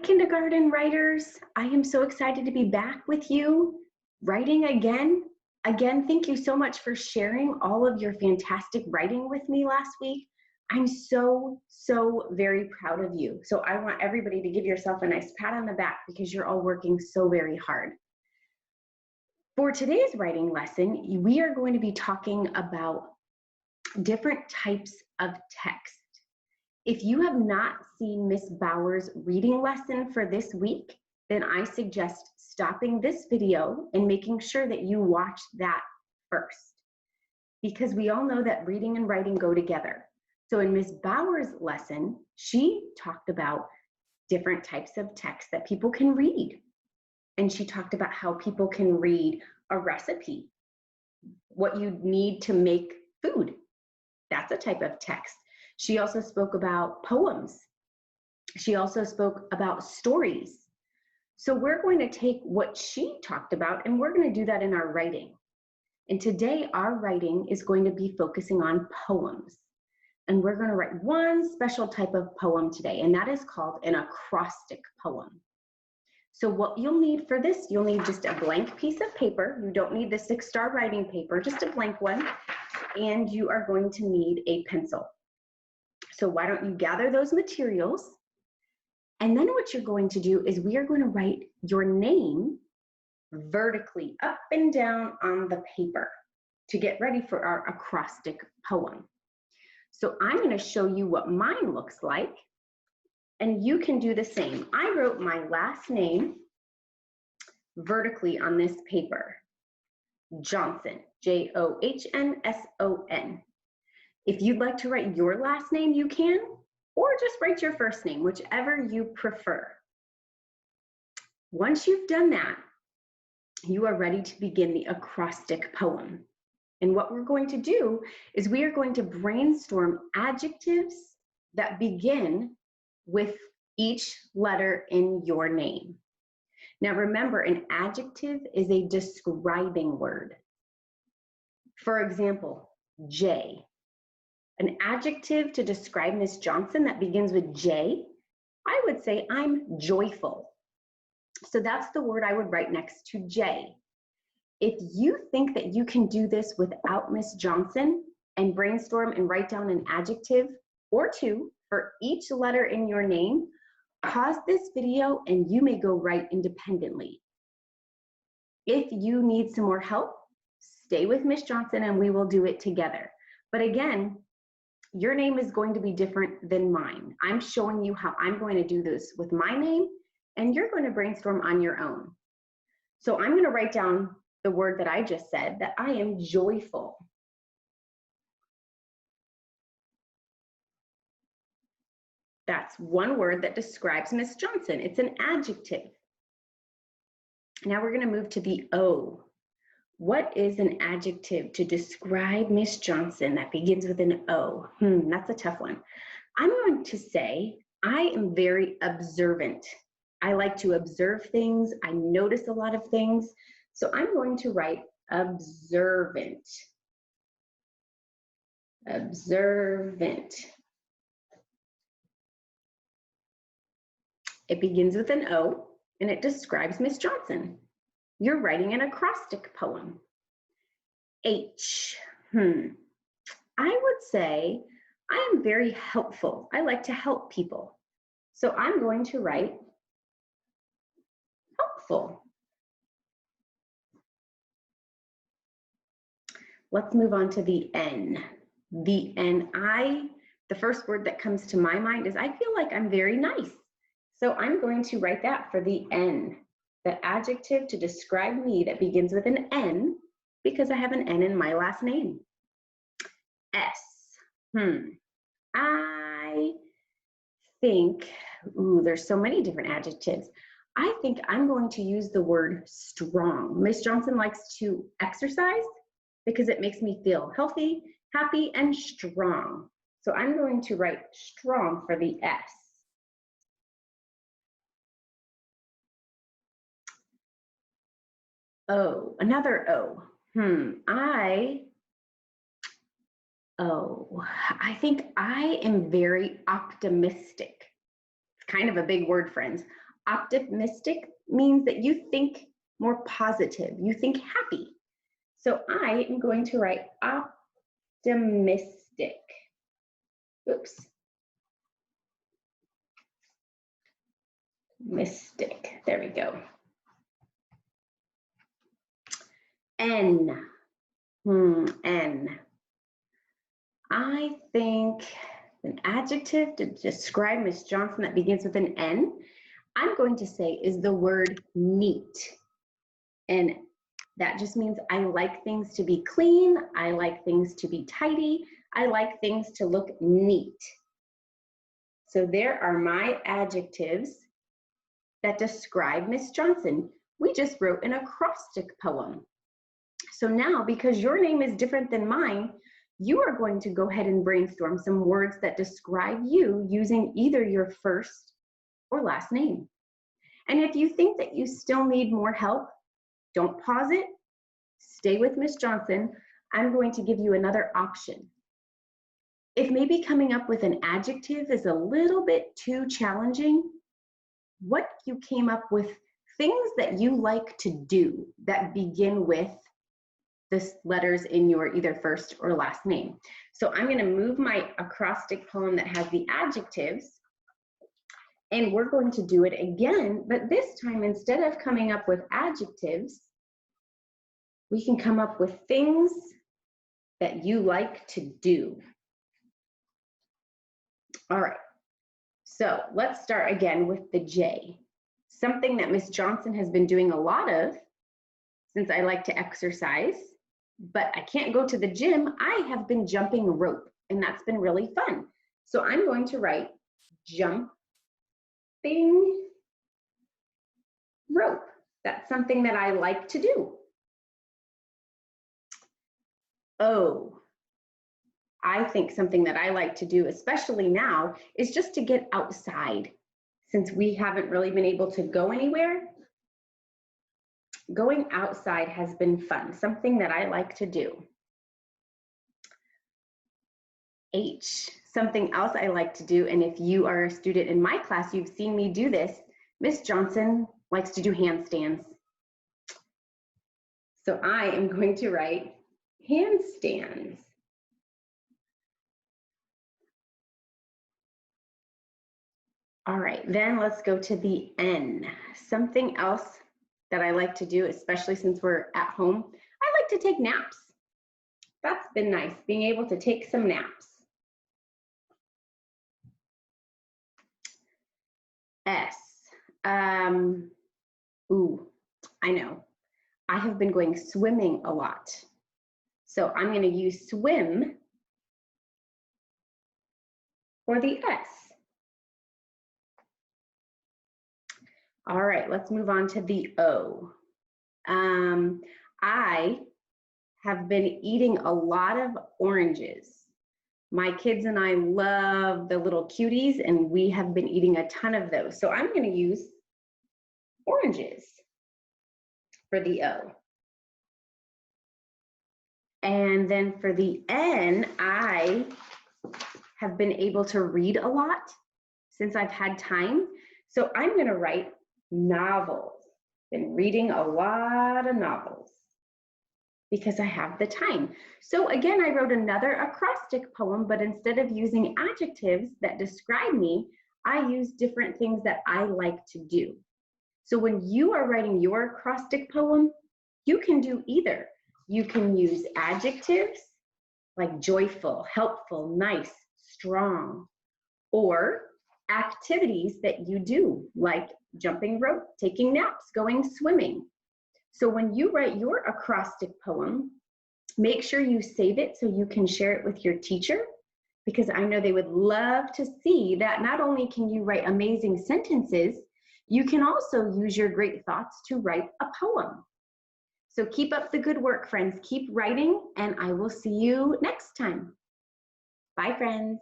kindergarten writers. I am so excited to be back with you, writing again. Again, thank you so much for sharing all of your fantastic writing with me last week. I'm so very proud of you. So I want everybody to give yourself a nice pat on the back because you're all working so very hard. For today's writing lesson, we are going to be talking about different types of text. If you have not seen Miss Bauer's reading lesson for this week, then I suggest stopping this video and making sure that you watch that first. Because we all know that reading and writing go together. So in Miss Bauer's lesson, she talked about different types of text that people can read. And she talked about how people can read a recipe, what you need to make food. That's a type of text. She also spoke about poems. She also spoke about stories. So we're going to take what she talked about and we're going to do that in our writing. And today our writing is going to be focusing on poems. And we're going to write one special type of poem today, and that is called an acrostic poem. So what you'll need for this, you'll need just a blank piece of paper. You don't need the 6-star writing paper, just a blank one. And you are going to need a pencil. So why don't you gather those materials? And then what you're going to do is we are going to write your name vertically up and down on the paper to get ready for our acrostic poem. So I'm going to show you what mine looks like, and you can do the same. I wrote my last name vertically on this paper, Johnson, Johnsson. If you'd like to write your last name, you can, or just write your first name, whichever you prefer. Once you've done that, you are ready to begin the acrostic poem. And what we're going to do is we are going to brainstorm adjectives that begin with each letter in your name. Now remember, an adjective is a describing word. For example, J. An adjective to describe Miss Johnson that begins with J, I would say I'm joyful. So that's the word I would write next to J. If you think that you can do this without Miss Johnson and brainstorm and write down an adjective or two for each letter in your name, pause this video and you may go write independently. If you need some more help, stay with Miss Johnson and we will do it together. But again, your name is going to be different than mine. I'm showing you how I'm going to do this with my name, and you're going to brainstorm on your own. So I'm going to write down the word that I just said, that I am joyful. That's one word that describes Miss Johnson. It's an adjective. Now we're going to move to the O. What is an adjective to describe Miss Johnson that begins with an O? That's a tough one. I'm going to say I am very observant. I like to observe things. I notice a lot of things. So I'm going to write observant. Observant. It begins with an O and it describes Miss Johnson. You're writing an acrostic poem. H. I would say I am very helpful. I like to help people. So I'm going to write helpful. Let's move on to the N. The N. The first word that comes to my mind is I feel like I'm very nice. So I'm going to write that for the N. The adjective to describe me that begins with an N, because I have an N in my last name. S. I think, there's so many different adjectives. I think I'm going to use the word strong. Miss Johnson likes to exercise because it makes me feel healthy, happy, and strong. So I'm going to write strong for the S. O, another O. I think I am very optimistic. It's kind of a big word, friends. Optimistic means that you think more positive, you think happy. So I am going to write optimistic. Oops. Mystic. There we go. N. N. I think an adjective to describe Miss Johnson that begins with an N, I'm going to say is the word neat. And that just means I like things to be clean. I like things to be tidy. I like things to look neat. So there are my adjectives that describe Miss Johnson. We just wrote an acrostic poem. So now, because your name is different than mine, you are going to go ahead and brainstorm some words that describe you using either your first or last name. And if you think that you still need more help, don't pause it. Stay with Miss Johnson. I'm going to give you another option. If maybe coming up with an adjective is a little bit too challenging, what if you came up with things that you like to do that begin with the letters in your either first or last name? So I'm going to move my acrostic poem that has the adjectives, and we're going to do it again, but this time instead of coming up with adjectives, we can come up with things that you like to do. All right, so let's start again with the J. Something that Miss Johnson has been doing a lot of since I like to exercise, but I can't go to the gym. I have been jumping rope, and that's been really fun. So I'm going to write jumping rope. That's something that I like to do. O. I think something that I like to do, especially now, is just to get outside. Since we haven't really been able to go anywhere, going outside has been fun, something that I like to do. H, something else I like to do, and if you are a student in my class, you've seen me do this. Miss Johnson likes to do handstands. So I am going to write handstands. All right, then let's go to the N. Something else that I like to do, especially since we're at home, I like to take naps. That's been nice, being able to take some naps. S. Ooh, I know. I have been going swimming a lot. So I'm going to use swim for the S. All right, let's move on to the O. I have been eating a lot of oranges. My kids and I love the little cuties, and we have been eating a ton of those. So I'm going to use oranges for the O. And then for the N, I have been able to read a lot since I've had time. So I'm going to write novels. Been reading a lot of novels because I have the time. So again, I wrote another acrostic poem, but instead of using adjectives that describe me, I use different things that I like to do. So when you are writing your acrostic poem, you can do either. You can use adjectives like joyful, helpful, nice, strong, or activities that you do like jumping rope, taking naps, going swimming. So when you write your acrostic poem, make sure you save it so you can share it with your teacher, because I know they would love to see that not only can you write amazing sentences, you can also use your great thoughts to write a poem. So keep up the good work, friends. Keep writing, and I will see you next time. Bye, friends.